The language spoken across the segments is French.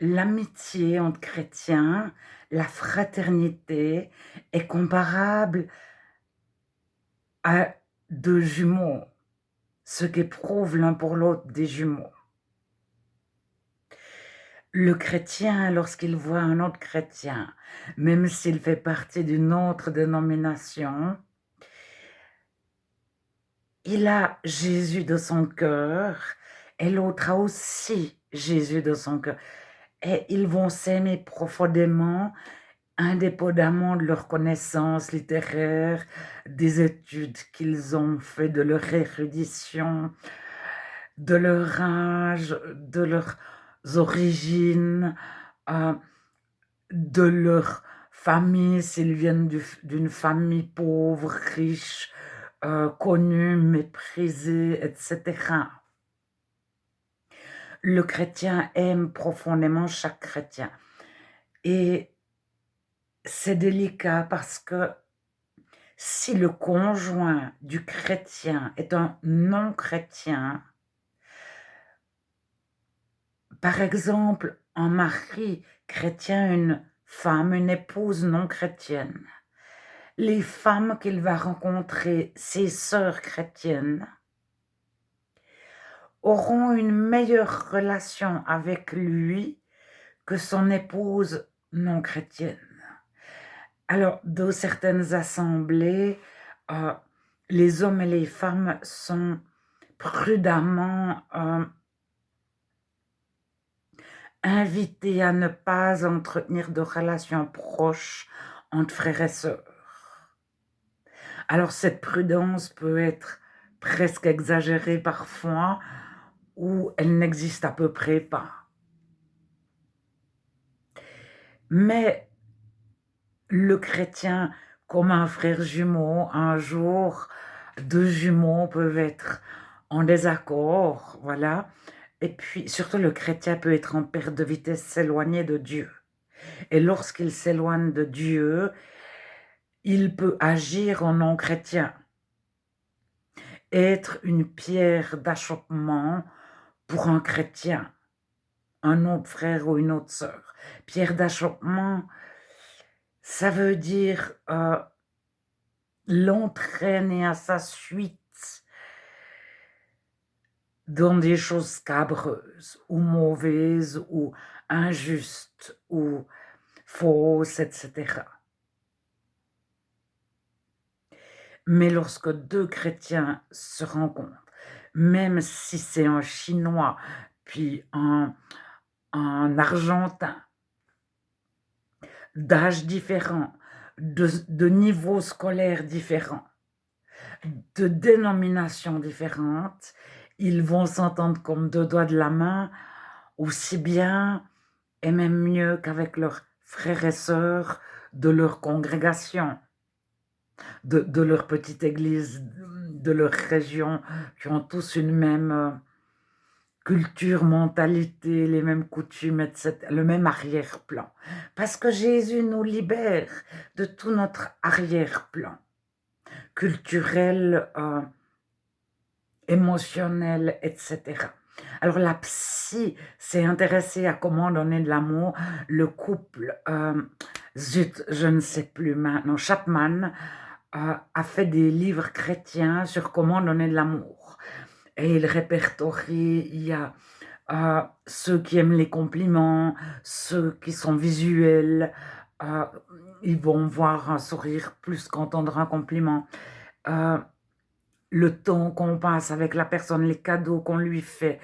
l'amitié entre chrétiens, la fraternité est comparable à 2 jumeaux, ce qu'éprouvent l'un pour l'autre des jumeaux. Le chrétien, lorsqu'il voit un autre chrétien, même s'il fait partie d'une autre dénomination, il a Jésus de son cœur et l'autre a aussi Jésus de son cœur. Et ils vont s'aimer profondément, indépendamment de leurs connaissances littéraires, des études qu'ils ont fait, de leur érudition, de leur âge, de leurs origines, heu, de leur famille, s'ils viennent d'une famille pauvre, riche, connue, méprisée, et cetera. Le chrétien aime profondément chaque chrétien et c'est délicat parce que si le conjoint du chrétien est un non-chrétien, par exemple, un mari chrétien, une femme, une épouse non chrétienne, les femmes qu'il va rencontrer, ses sœurs chrétiennes, auront une meilleure relation avec lui que son épouse non chrétienne. Alors, dans certaines assemblées, heu, les hommes et les femmes sont prudemment, invités à ne pas entretenir de relations proches entre frères et sœurs. Alors cette prudence peut être presque exagérée parfois ou elle n'existe à peu près pas. Mais le chrétien, comme un frère jumeau, un jour, 2 jumeaux peuvent être en désaccord, voilà. Et puis surtout le chrétien peut être en perte de vitesse, s'éloigner de Dieu. Et lorsqu'il s'éloigne de Dieu, il peut agir en non chrétien, être une pierre d'achoppement pour un chrétien, un autre frère ou une autre sœur. Pierre d'achoppement, ça veut dire, l'entraîner à sa suite dans des choses scabreuses ou mauvaises ou injustes ou fausses, et cetera. Mais lorsque 2 chrétiens se rencontrent, même si c'est un Chinois, puis un Argentin, d'âge différent, de niveau scolaire différent, de dénominations différentes, ils vont s'entendre comme 2 doigts de la main, aussi bien et même mieux qu'avec leurs frères et sœurs de leur congrégation, de leur petite église, de leur région, qui ont tous une même, culture, mentalité, les mêmes coutumes, et cetera, le même arrière-plan. Parce que Jésus nous libère de tout notre arrière-plan culturel, émotionnel, et cetera. Alors la psy s'est intéressée à comment donner de l'amour. Le couple, zut, je ne sais plus maintenant, Chapman, a fait des livres chrétiens sur comment donner de l'amour et il répertorie, il y a, ceux qui aiment les compliments, ceux qui sont visuels, heu, ils vont voir un sourire plus qu'entendre un compliment. Heu, le temps qu'on passe avec la personne, les cadeaux qu'on lui fait,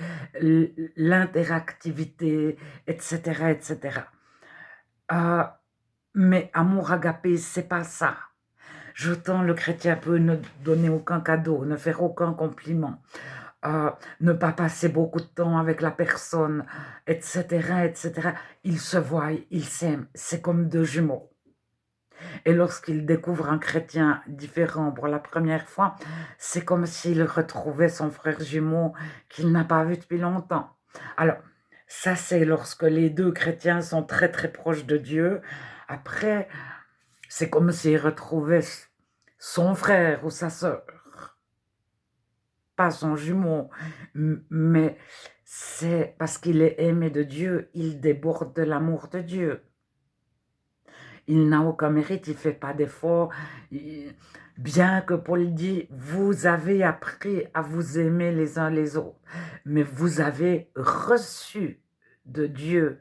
l'interactivité, et cetera, et cetera. Heu, mais amour agapé, c'est pas ça. J'entends le chrétien peut ne donner aucun cadeau, ne faire aucun compliment, ne pas passer beaucoup de temps avec la personne, et cetera, et cetera. Ils se voient, ils s'aiment, c'est comme 2 jumeaux et lorsqu'il découvre un chrétien différent pour la première fois, c'est comme s'il retrouvait son frère jumeau qu'il n'a pas vu depuis longtemps. Alors, ça, c'est lorsque les 2 chrétiens sont très, très proches de Dieu. Après, c'est comme s'il retrouvait son frère ou sa sœur, pas son jumeau, mais c'est parce qu'il est aimé de Dieu, il déborde de l'amour de Dieu. Il n'a aucun mérite, il ne fait pas d'effort. Bien que Paul dit, vous avez appris à vous aimer les uns les autres, mais vous avez reçu de Dieu